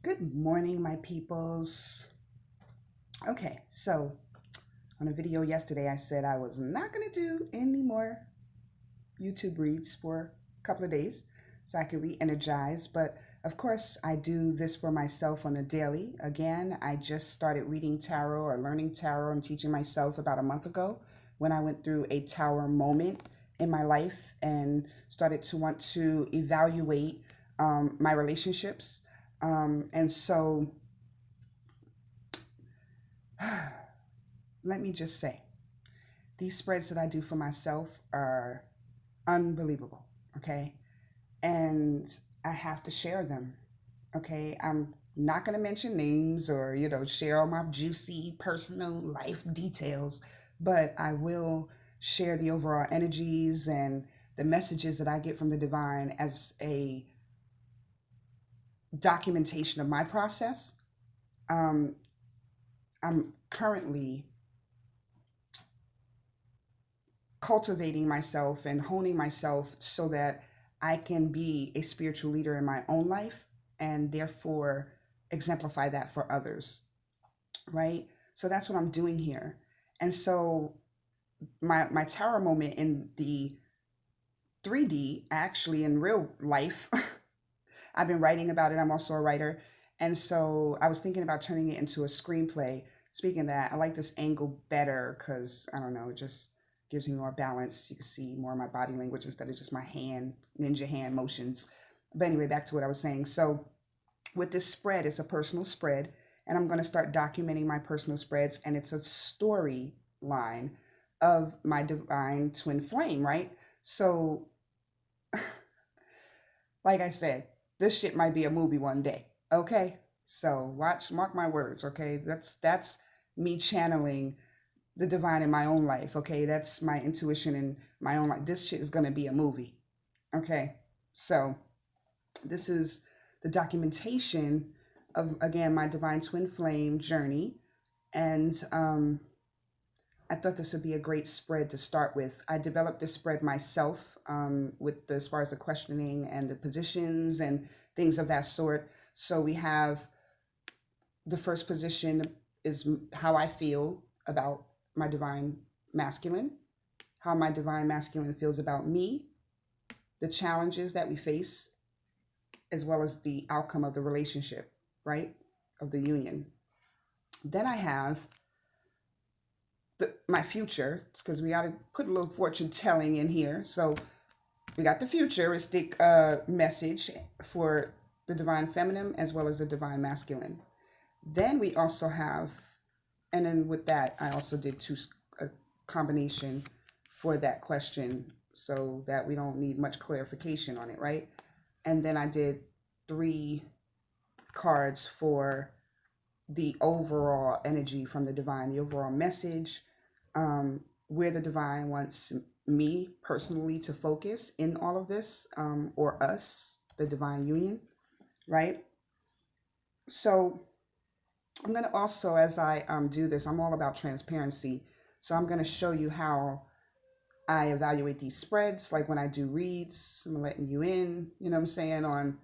Good morning, my peoples. Okay, so on a video yesterday, I said I was not going to do any more YouTube reads for a couple of days so I could re-energize. But of course, I do this for myself on a daily. Again, I just started reading tarot or learning tarot and teaching myself about a month ago when I went through a tower moment in my life and started to want to evaluate my relationships. And so let me just say, these spreads that I do for myself are unbelievable, okay? And I have to share them, okay? I'm not going to mention names or, share all my juicy personal life details, but I will share the overall energies and the messages that I get from the divine as a documentation of my process. I'm currently cultivating myself and honing myself so that I can be a spiritual leader in my own life and therefore exemplify that for others, right? So that's what I'm doing here. And so my tower moment in the 3D, actually in real life, I've been writing about it. I'm also a writer. And so I was thinking about turning it into a screenplay. Speaking of that, I like this angle better because, I don't know, it just gives me more balance. You can see more of my body language instead of just my ninja hand motions. But anyway, back to what I was saying. So with this spread, it's a personal spread, and I'm going to start documenting my personal spreads, and it's a storyline of my divine twin flame, right? So, like I said, this shit might be a movie one day, okay? So mark my words, okay? That's me channeling the divine in my own life, okay? That's my intuition in my own life. This shit is gonna be a movie, okay? So this is the documentation of, again, my divine twin flame journey. And I thought this would be a great spread to start with. I developed this spread myself as far as the questioning and the positions and things of that sort. So we have the first position is how I feel about my divine masculine, how my divine masculine feels about me, the challenges that we face, as well as the outcome of the relationship, right? Of the union. Then I have my future, because we got to put a little fortune telling in here. So we got the futuristic message for the divine feminine as well as the divine masculine. Then we also have, and then with that, I also did a combination for that question so that we don't need much clarification on it, right? And then I did 3 cards for the overall energy from the divine, the overall message, where the divine wants me personally to focus in all of this, or us, the divine union, right? So I'm going to also, as I do this, I'm all about transparency. So I'm going to show you how I evaluate these spreads. Like when I do reads, I'm letting you in, you know what I'm saying,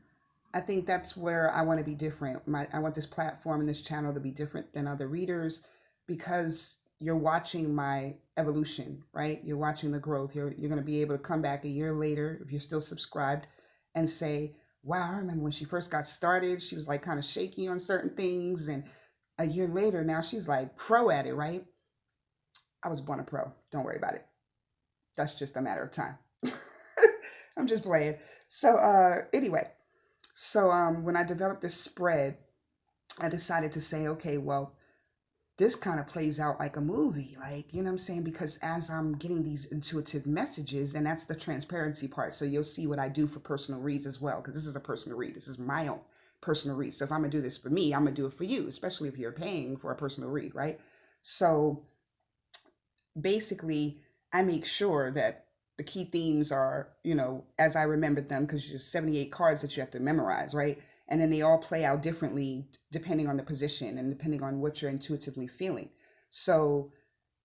I think that's where I want to be different. I want this platform and this channel to be different than other readers because you're watching my evolution, right? You're watching the growth. You're going to be able to come back a year later if you're still subscribed and say, wow, I remember when she first got started, she was like kind of shaky on certain things. And a year later, now she's like pro at it, right? I was born a pro. Don't worry about it. That's just a matter of time. I'm just playing. So anyway, so when I developed this spread, I decided to say, okay, well, this kind of plays out like a movie, like, you know what I'm saying? Because as I'm getting these intuitive messages, and that's the transparency part. So you'll see what I do for personal reads as well, because this is a personal read. This is my own personal read. So if I'm going to do this for me, I'm going to do it for you, especially if you're paying for a personal read, right? So basically, I make sure that the key themes are, as I remembered them, because there's 78 cards that you have to memorize, right? And then they all play out differently depending on the position and depending on what you're intuitively feeling. So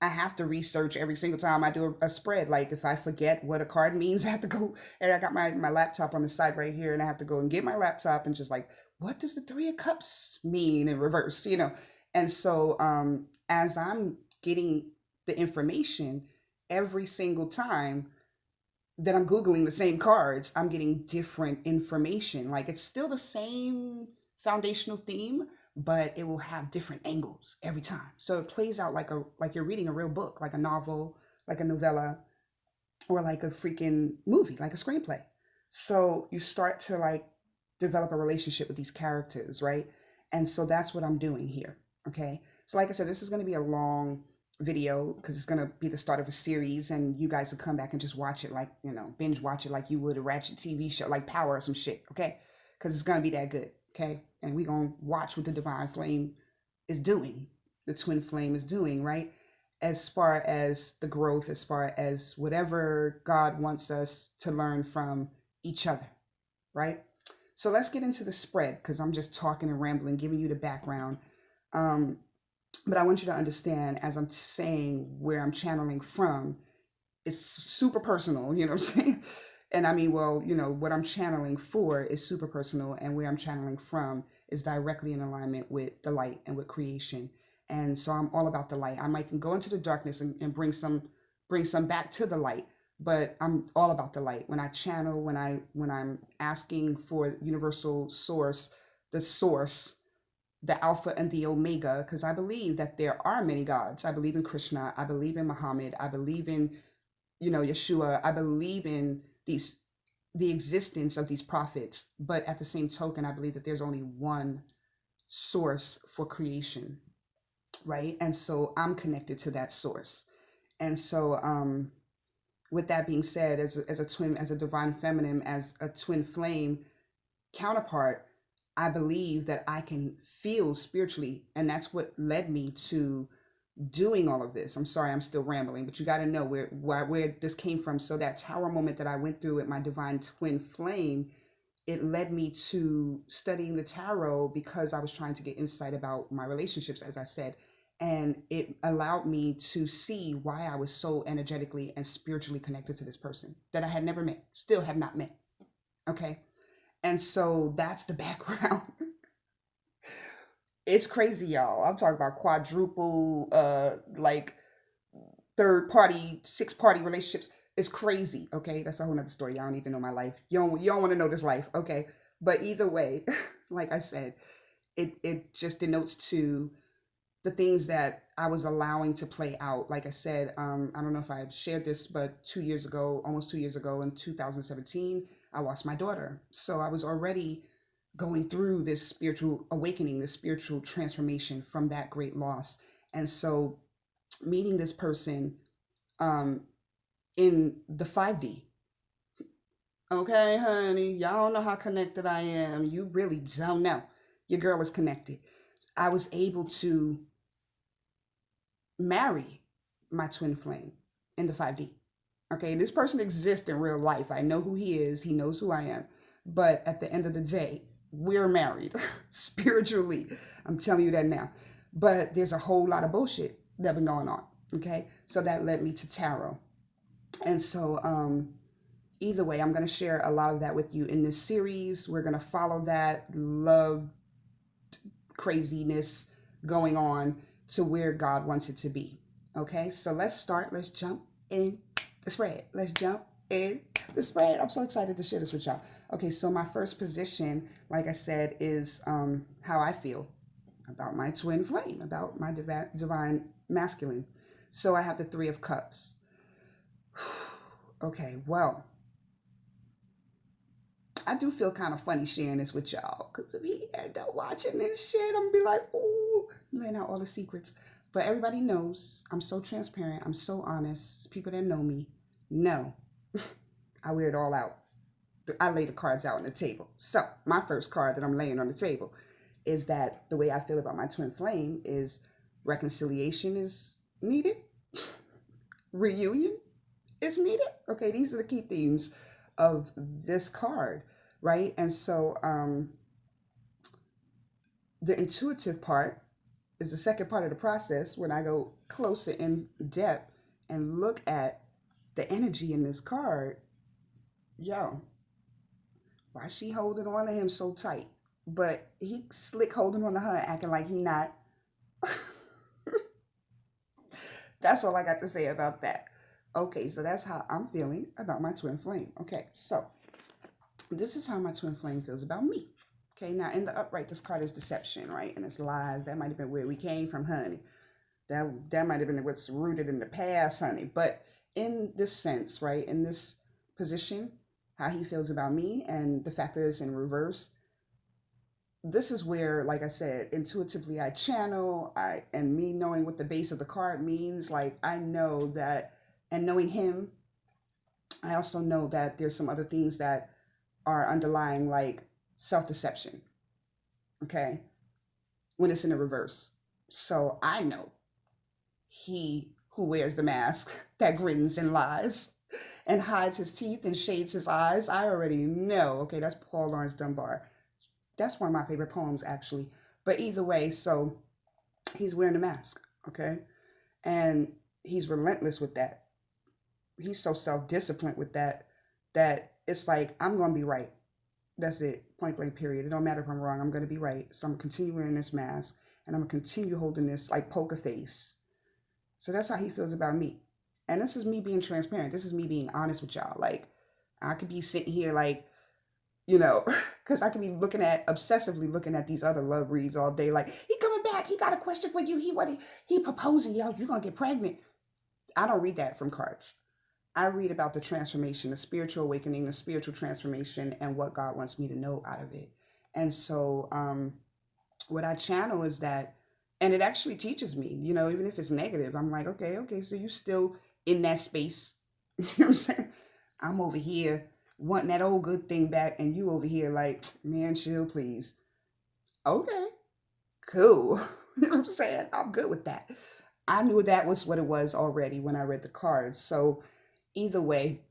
I have to research every single time I do a spread. Like if I forget what a card means, I have to go, and I got my laptop on the side right here, and I have to go and get my laptop and just like, what does the Three of Cups mean in reverse, you know? And so as I'm getting the information every single time that I'm Googling the same cards, I'm getting different information. Like it's still the same foundational theme, but it will have different angles every time. So it plays out like you're reading a real book, like a novel, like a novella, or like a freaking movie, like a screenplay. So you start to like develop a relationship with these characters, right? And so that's what I'm doing here. Okay. So like I said, this is going to be a long video because it's going to be the start of a series, and you guys will come back and just watch it like, you know, binge watch it like you would a Ratchet TV show, like Power or some shit. Okay. Because it's going to be that good. Okay. And we're going to watch what the Divine Flame is doing, the Twin Flame is doing, right? As far as the growth, as far as whatever God wants us to learn from each other, right? So let's get into the spread because I'm just talking and rambling, giving you the background. But I want you to understand, as I'm saying where I'm channeling from, it's super personal, you know what I'm saying? And I mean, well, you know, what I'm channeling for is super personal, and where I'm channeling from is directly in alignment with the light and with creation. And so I'm all about the light. I might can go into the darkness and bring some back to the light, but I'm all about the light. When I channel, when I'm asking for universal source, the source, the Alpha and the Omega, because I believe that there are many gods. I believe in Krishna. I believe in Muhammad. I believe in, you know, Yeshua. I believe in the existence of these prophets. But at the same token, I believe that there's only one source for creation, right? And so I'm connected to that source. And so, with that being said, as a twin, as a divine feminine, as a twin flame counterpart, I believe that I can feel spiritually, and that's what led me to doing all of this. I'm sorry, I'm still rambling, but you got to know where this came from. So that tower moment that I went through with my divine twin flame, it led me to studying the tarot because I was trying to get insight about my relationships, as I said, and it allowed me to see why I was so energetically and spiritually connected to this person that I had never met, still have not met. Okay. And so that's the background. It's crazy, y'all. I'm talking about quadruple, like third party, six party relationships. It's crazy. Okay. That's a whole nother story. Y'all don't need to know my life. You don't want to know this life. Okay. But either way, like I said, it just denotes to the things that I was allowing to play out. Like I said, I don't know if I had shared this, but 2 years ago, almost 2 years ago in 2017, I lost my daughter. So I was already going through this spiritual awakening, this spiritual transformation from that great loss. And so meeting this person um, in the 5D. Okay, honey, y'all don't know how connected I am. You really don't know. Your girl is connected. I was able to marry my twin flame in the 5D. Okay, this person exists in real life. I know who he is. He knows who I am. But at the end of the day, we're married spiritually. I'm telling you that now. But there's a whole lot of bullshit that been going on. Okay, so that led me to tarot. And so either way, I'm going to share a lot of that with you in this series. We're going to follow that love craziness going on to where God wants it to be. Okay, so let's start. Let's jump in the spread. Let's jump in the spread. I'm so excited to share this with y'all. Okay, so my first position, like I said, is how I feel about my twin flame, about my divine masculine. So I have the Three of Cups. Okay, well, I do feel kind of funny sharing this with y'all because if he end up watching this shit, I'm gonna be like, ooh, laying out all the secrets. But everybody knows I'm so transparent. I'm so honest. People that know me know I wear it all out. I lay the cards out on the table. So my first card that I'm laying on the table is that the way I feel about my twin flame is reconciliation is needed. Reunion is needed. Okay, these are the key themes of this card, right? And so the intuitive part is the second part of the process when I go closer in depth and look at the energy in this card. Yo, why she holding on to him so tight? But he slick holding on to her, acting like he not. That's all I got to say about that. Okay, so that's how I'm feeling about my twin flame. Okay, so this is how my twin flame feels about me. Okay, now in the upright, this card is deception, right? And it's lies. That might have been where we came from, honey. That might have been what's rooted in the past, honey. But in this sense, right, in this position, how he feels about me and the fact that it's in reverse, this is where, like I said, intuitively I channel, and me knowing what the base of the card means, like I know that, and knowing him, I also know that there's some other things that are underlying, like self-deception, okay, when it's in the reverse. So I know he who wears the mask that grins and lies and hides his teeth and shades his eyes, I already know. Okay, that's Paul Laurence Dunbar. That's one of my favorite poems, actually. But either way, so he's wearing a mask, okay? And he's relentless with that. He's so self-disciplined with that, that it's like, I'm going to be right. That's it, point blank, period. It don't matter if I'm wrong, I'm going to be right. So I'm going to continue wearing this mask, and I'm going to continue holding this, like, poker face. So that's how he feels about me. And this is me being transparent. This is me being honest with y'all. Like, I could be sitting here, like, you know, because I could be obsessively looking at these other love reads all day. Like, he coming back. He got a question for you. He proposing, yo, you're going to get pregnant. I don't read that from cards. I read about the transformation, the spiritual awakening, the spiritual transformation, and what God wants me to know out of it. And so what I channel is that, and it actually teaches me, you know, even if it's negative, I'm like, okay, so you still in that space. You know what I'm saying? I'm over here wanting that old good thing back, and you over here like, man, chill, please. Okay, cool. You know what I'm saying? I'm good with that. I knew that was what it was already when I read the cards. So either way,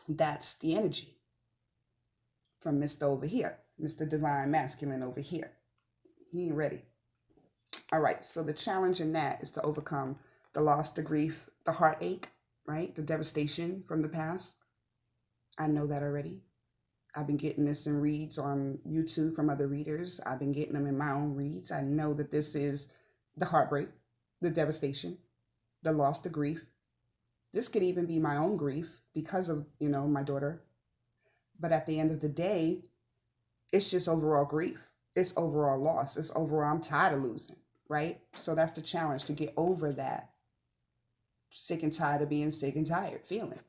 that's the energy from Mr. over here, Mr. Divine Masculine over here. He ain't ready. All right, so the challenge in that is to overcome the loss, the grief, the heartache, right? The devastation from the past. I know that already. I've been getting this in reads on YouTube from other readers. I've been getting them in my own reads. I know that this is the heartbreak, the devastation, the loss, the grief. This could even be my own grief because of, you know, my daughter. But at the end of the day, it's just overall grief. It's overall loss. It's overall, I'm tired of losing, right? So that's the challenge, to get over that sick and tired of being sick and tired feeling,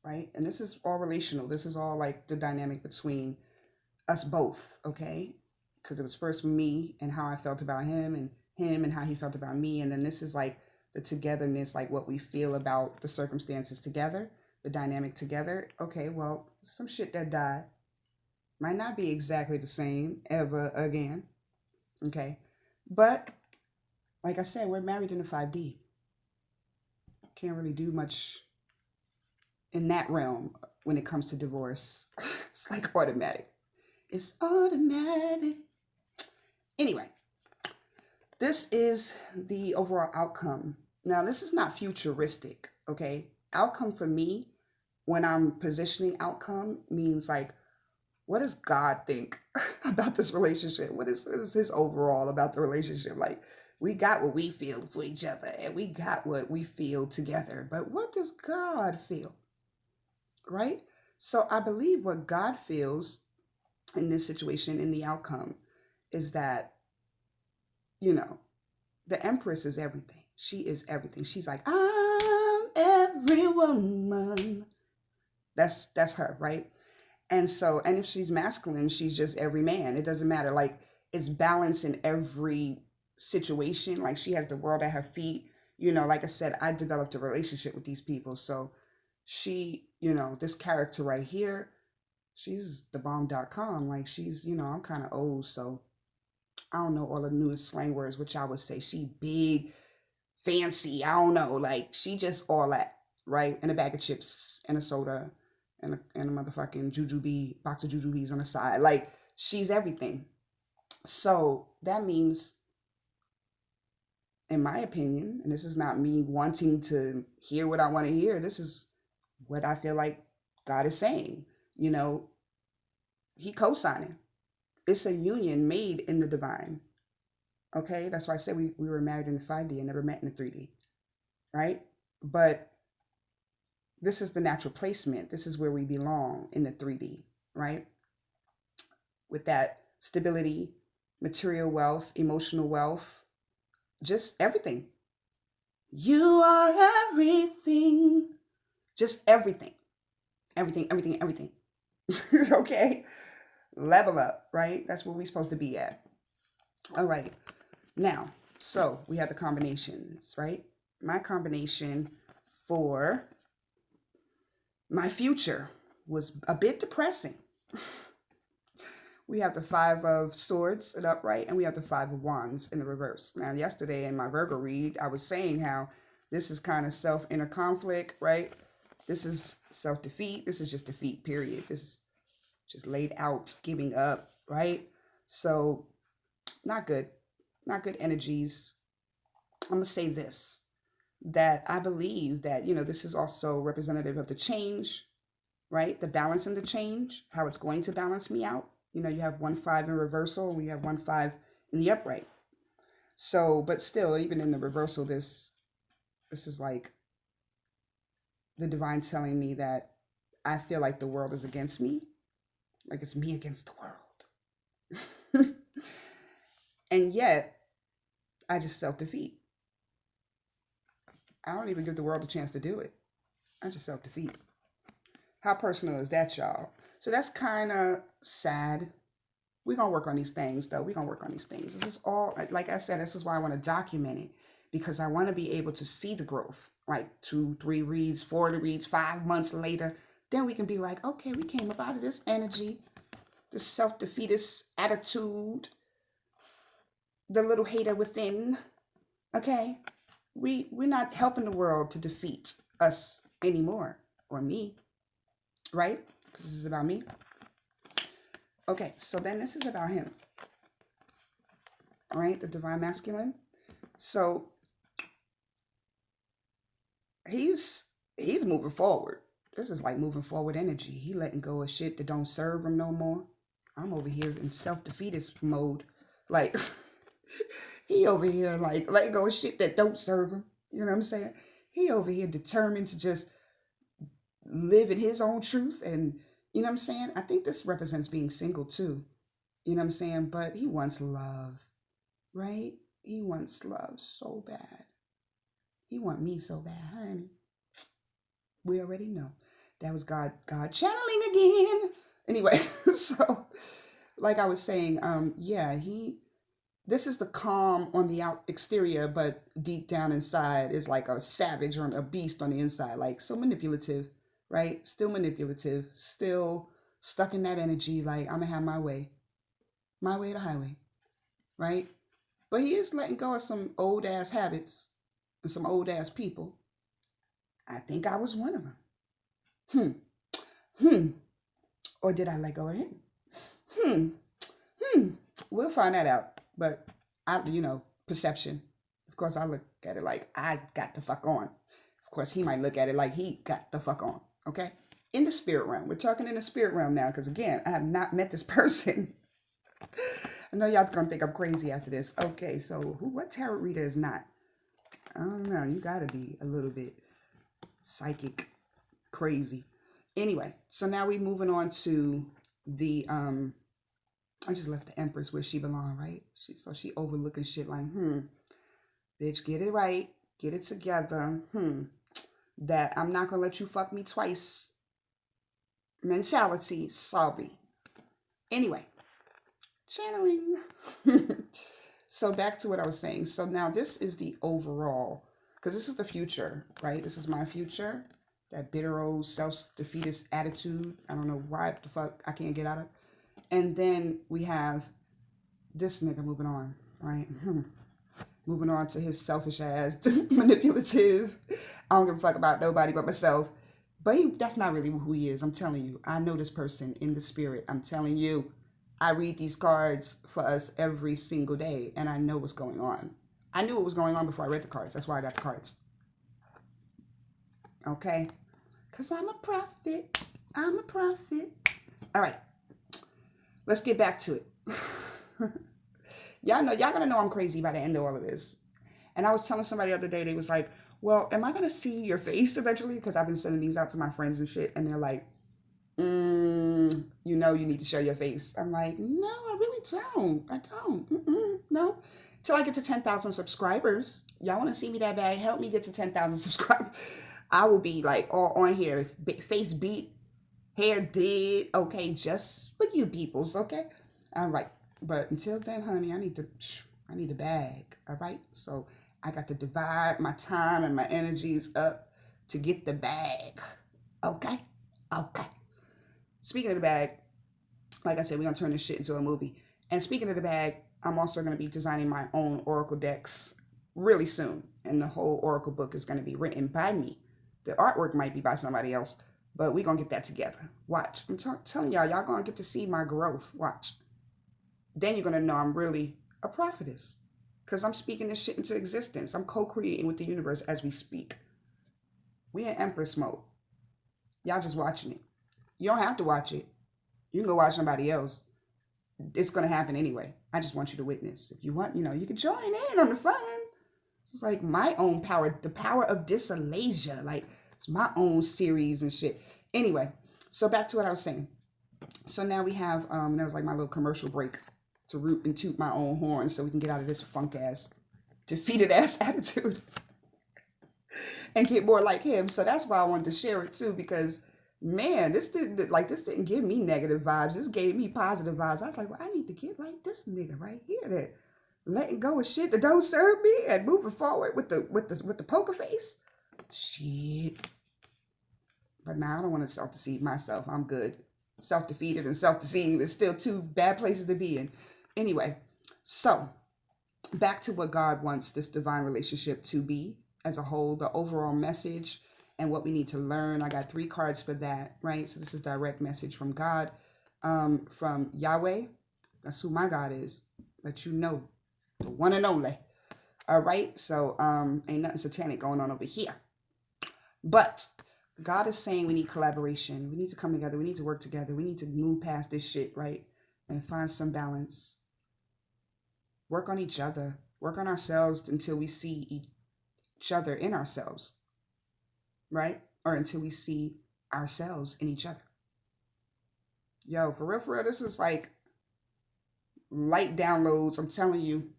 right? And this is all relational. This is all like the dynamic between us both, okay? Because it was first me and how I felt about him and how he felt about me. And then this is like the togetherness, like what we feel about the circumstances together, the dynamic together. Okay, well, some shit that died might not be exactly the same ever again, okay? But like I said, we're married in the 5D. Can't really do much in that realm when it comes to divorce. It's like automatic. It's automatic. Anyway, this is the overall outcome. Now, this is not futuristic, okay? Outcome for me, when I'm positioning outcome, means like, what does God think about this relationship? What is his overall about the relationship? Like, we got what we feel for each other, and we got what we feel together. But what does God feel? Right? So I believe what God feels in this situation, in the outcome, is that, you know, the Empress is everything. She is everything. She's like, I'm every woman. That's her, right? And so, and if she's masculine, she's just every man. It doesn't matter. Like, it's balance in every situation. Like, she has the world at her feet. You know, like I said, I developed a relationship with these people. So she, you know, this character right here, she's the bomb.com. Like, she's, you know, I'm kind of old, so I don't know all the newest slang words, which I would say she big, fancy. I don't know. Like, she just all that, right? And a bag of chips and a soda and a motherfucking jujube, box of jujubes on the side. Like, she's everything. So that means in my opinion, and this is not me wanting to hear what I want to hear, this is what I feel like God is saying. You know, he co-signing. It's a union made in the divine. Okay, that's why I said we were married in the 5D and never met in the 3D, right? But this is the natural placement. This is where we belong in the 3D, right? With that stability, material wealth, emotional wealth, just everything. You are everything. Just everything. Everything, everything, everything. Okay? Level up, right? That's where we're supposed to be at. All right. Now, so we have the combinations, right? My combination for my future was a bit depressing. We have the 5 of Swords in upright, and we have the 5 of Wands in the reverse. Now, yesterday in my Virgo read, I was saying how this is kind of self-inner conflict, right? This is self-defeat. This is just defeat, period. This is just laid out, giving up, right? So, not good. Not good energies. I'm going to say this, that I believe that, this is also representative of the change, right? The balance in the change, how it's going to balance me out. You have 1 5 in reversal, and you have 1 5 in the upright. So, but still, even in the reversal, this is like the divine telling me that I feel like the world is against me. Like it's me against the world. And yet, I just self-defeat. I don't even give the world a chance to do it. I just self-defeat. How personal is that, y'all? So that's kind of sad. We're going to work on these things, though. We're going to work on these things. This is all, like I said, this is why I want to document it. Because I want to be able to see the growth. Like 2, 3 reads, 4 reads, 5 months later. Then we can be like, okay, we came up out of this energy. This self-defeatist attitude. The little hater within. Okay? We're not helping the world to defeat us anymore. Or me. Right? Because this is about me. Okay, so then this is about him. All right, the divine masculine. So he's moving forward. This is like moving forward energy. He letting go of shit that don't serve him no more. I'm over here in self-defeatist mode. Like, he over here like letting go of shit that don't serve him. You know what I'm saying? He over here determined to just live in his own truth. And you know what I'm saying? I think this represents being single too. You know what I'm saying? But he wants love, right? He wants love so bad. He want me so bad, honey. We already know. That was God channeling again. Anyway, so like I was saying, this is the calm on the exterior, but deep down inside is like a savage or a beast on the inside, like so manipulative, right? Still manipulative, still stuck in that energy, like I'm gonna have my way the highway, right? But he is letting go of some old ass habits and some old ass people. I think I was one of them. Or did I let go of him? We'll find that out. But perception. Of course, I look at it like I got the fuck on. Of course, he might look at it like he got the fuck on. Okay? In the spirit realm. We're talking in the spirit realm now because, again, I have not met this person. I know y'all gonna think I'm crazy after this. Okay, so what tarot reader is not? I don't know. You gotta be a little bit psychic crazy. Anyway, so now we're moving on to the I just left the Empress where she belonged, right? She overlooking shit like, bitch, get it right, get it together. That I'm not gonna let you fuck me twice mentality, sorry. Anyway, channeling. So back to what I was saying. So now this is the overall, because this is the future, right? This is my future. That bitter old self-defeatist attitude. I don't know why the fuck I can't get out of. And then we have this nigga moving on, right? Moving on to his selfish ass, manipulative. I don't give a fuck about nobody but myself. But that's not really who he is. I'm telling you. I know this person in the spirit. I'm telling you. I read these cards for us every single day. And I know what's going on. I knew what was going on before I read the cards. That's why I got the cards. Okay? Because I'm a prophet. I'm a prophet. All right. Let's get back to it. Y'all gonna know I'm crazy by the end of all of this. And I was telling somebody the other day, they was like, well, am I gonna see your face eventually? Because I've been sending these out to my friends and shit, and they're like, you know, you need to show your face. I'm like, no, I really don't. I don't. No. Till I get to 10,000 subscribers. Y'all want to see me that bad? Help me get to 10,000 subscribers. I will be like all on here. Face beat, hair did. Okay, just for you peoples. Okay. All right. But until then, honey, I need a bag. All right. So I got to divide my time and my energies up to get the bag. Okay. Okay. Speaking of the bag, like I said, we're going to turn this shit into a movie. And speaking of the bag, I'm also going to be designing my own Oracle decks really soon. And the whole Oracle book is going to be written by me. The artwork might be by somebody else, but we're going to get that together. Watch. I'm telling y'all going to get to see my growth. Watch. Then you're going to know I'm really a prophetess. Because I'm speaking this shit into existence. I'm co-creating with the universe as we speak. We in Empress mode. Y'all just watching it. You don't have to watch it. You can go watch somebody else. It's going to happen anyway. I just want you to witness. If you want, you can join in on the fun. It's like my own power, the power of Diselysia. Like, it's my own series and shit. Anyway, so back to what I was saying. So now we have, that was like my little commercial break to root and toot my own horn so we can get out of this funk-ass, defeated-ass attitude and get more like him. So that's why I wanted to share it too, because man, this didn't give me negative vibes. This gave me positive vibes. I was like, well, I need to get like this nigga right here that letting go of shit that don't serve me and moving forward with the poker face. Shit. But now I don't want to self-deceive myself. I'm good. Self-defeated and self-deceived is still two bad places to be in. Anyway, so back to what God wants this divine relationship to be as a whole, the overall message and what we need to learn. I got 3 cards for that, right? So this is direct message from God, from Yahweh. That's who my God is. Let you know, the one and only. All right, so ain't nothing satanic going on over here. But God is saying we need collaboration. We need to come together. We need to work together. We need to move past this shit, right? And find some balance. Work on each other. Work on ourselves until we see each other in ourselves. Right? Or until we see ourselves in each other. Yo, for real, this is like light downloads. I'm telling you.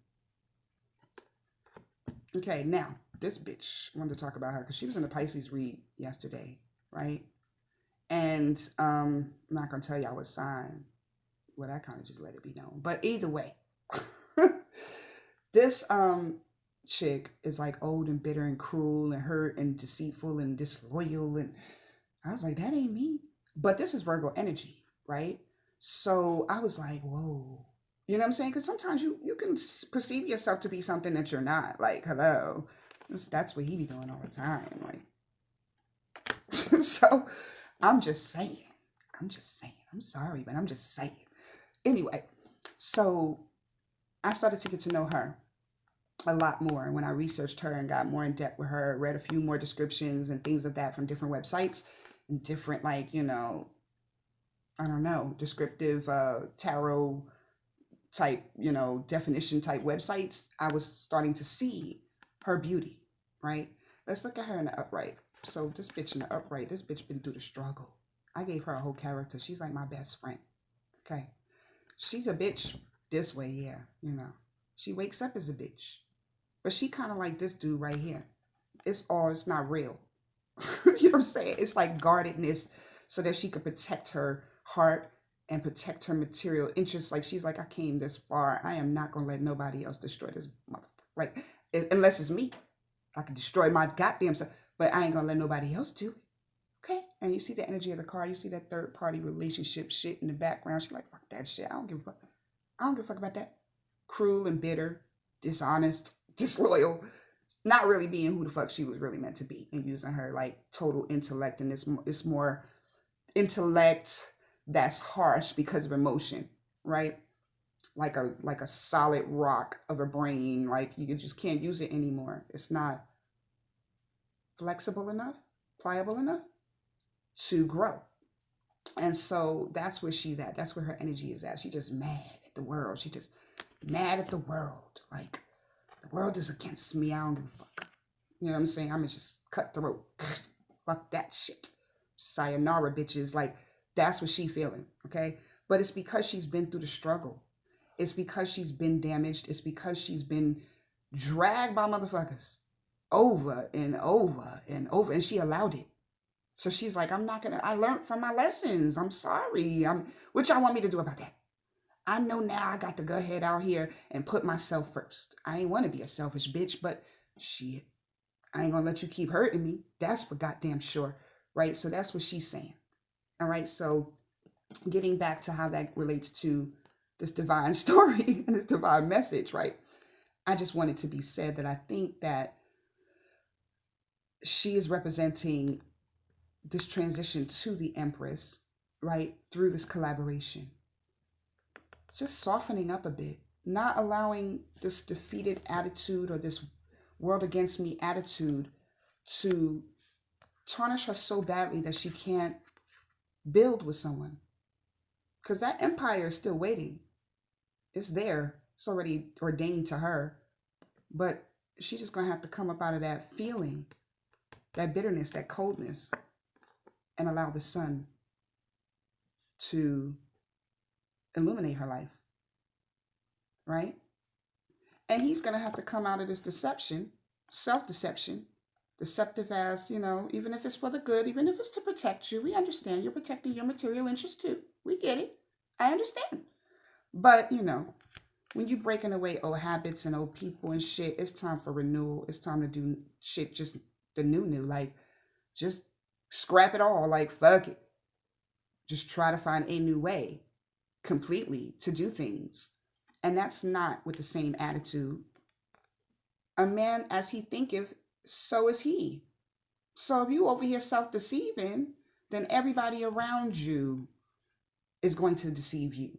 Okay, now, this bitch, I wanted to talk about her because she was in the Pisces read yesterday, right? And I'm not going to tell y'all what sign. Well, I kind of just let it be known. But either way, this chick is like old and bitter and cruel and hurt and deceitful and disloyal, and I was like, that ain't me. But this is Virgo energy, right? So I was like, whoa, you know what I'm saying? Because sometimes you can perceive yourself to be something that you're not. Like, hello, that's what he be doing all the time. Like, so I'm just saying, I'm sorry, but I'm just saying. Anyway, so I started to get to know her a lot more. And when I researched her and got more in depth with her, read a few more descriptions and things of that from different websites and different, like, I don't know, descriptive tarot type, definition type websites, I was starting to see her beauty, right? Let's look at her in the upright. So this bitch in the upright, this bitch been through the struggle. I gave her a whole character. She's like my best friend. Okay. She's a bitch this way, yeah, She wakes up as a bitch. But she kind of like this dude right here. It's not real. You know what I'm saying? It's like guardedness so that she could protect her heart and protect her material interests. Like, she's like, I came this far. I am not going to let nobody else destroy this motherfucker. Like, unless it's me. I can destroy my goddamn self. But I ain't going to let nobody else do it. Okay? And you see the energy of the card. You see that third party relationship shit in the background. She's like, fuck that shit. I don't give a fuck. I don't give a fuck about that. Cruel and bitter, dishonest, disloyal, not really being who the fuck she was really meant to be, and using her like total intellect. And it's more intellect that's harsh because of emotion, right? like a solid rock of a brain. Like you just can't use it anymore. It's not flexible enough, pliable enough to grow. And so that's where she's at. That's where her energy is at. She just mad at the world. She just mad at the world. Like, the world is against me. I don't give a fuck. You know what I'm saying? I'm just cutthroat. Fuck that shit. Sayonara, bitches. Like, that's what she feeling, okay? But it's because she's been through the struggle. It's because she's been damaged. It's because she's been dragged by motherfuckers over and over and over. And she allowed it. So she's like, I learned from my lessons. I'm sorry. What y'all want me to do about that? I know now I got to go ahead out here and put myself first. I ain't want to be a selfish bitch, but shit, I ain't gonna let you keep hurting me. That's for goddamn sure, right? So that's what she's saying. All right, so getting back to how that relates to this divine story and this divine message, right? I just want it to be said that I think that she is representing this transition to the Empress, right? Through this collaboration. Just softening up a bit, not allowing this defeated attitude or this world against me attitude to tarnish her so badly that she can't build with someone. Because that empire is still waiting. It's there. It's already ordained to her. But she's just going to have to come up out of that feeling, that bitterness, that coldness, and allow the sun to illuminate her life, right? And he's going to have to come out of this deception, self-deception, deceptive as, even if it's for the good, even if it's to protect you. We understand you're protecting your material interests too. We get it. I understand. But, when you're breaking away old habits and old people and shit, it's time for renewal. It's time to do shit just the new. Like, just scrap it all. Like, fuck it. Just try to find a new way completely to do things. And that's not with the same attitude. A man as he thinketh, so is he. So if you over here self-deceiving, then everybody around you is going to deceive you.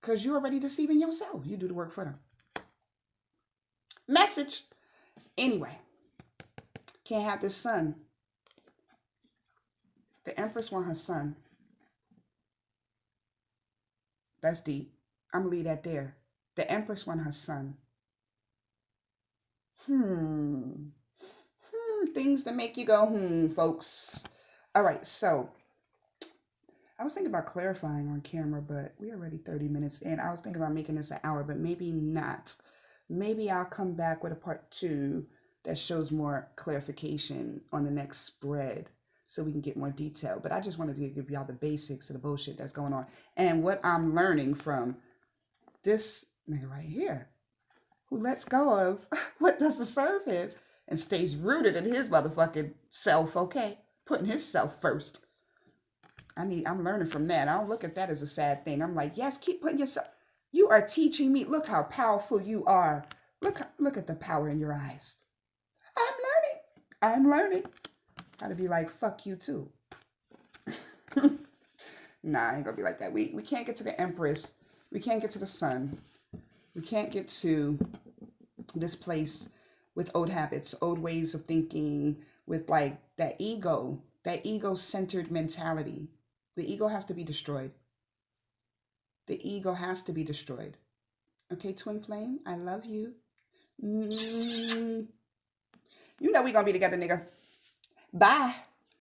Because you're already deceiving yourself. You do the work for them. Message. Anyway, can't have this son. The Empress want her son. That's deep. I'm going to leave that there. The Empress want her son. Things that make you go, folks. All right, so I was thinking about clarifying on camera, but we're already 30 minutes in. I was thinking about making this an hour, but maybe not. Maybe I'll come back with a part 2 that shows more clarification on the next spread so we can get more detail. But I just wanted to give y'all the basics of the bullshit that's going on and what I'm learning from this nigga right here who lets go of what doesn't serve him and stays rooted in his motherfucking self, okay? Putting himself first. I'm learning from that. I don't look at that as a sad thing. I'm like, yes, keep putting yourself. You are teaching me. Look how powerful you are. Look at the power in your eyes. I'm learning how to be like, fuck you too. Nah, I ain't gonna be like that. We can't get to the Empress. We can't get to the sun. We can't get to this place with old habits, old ways of thinking, with like that ego-centered mentality. The ego has to be destroyed. The ego has to be destroyed. Okay, twin flame, I love you. You know we're going to be together, nigga. Bye.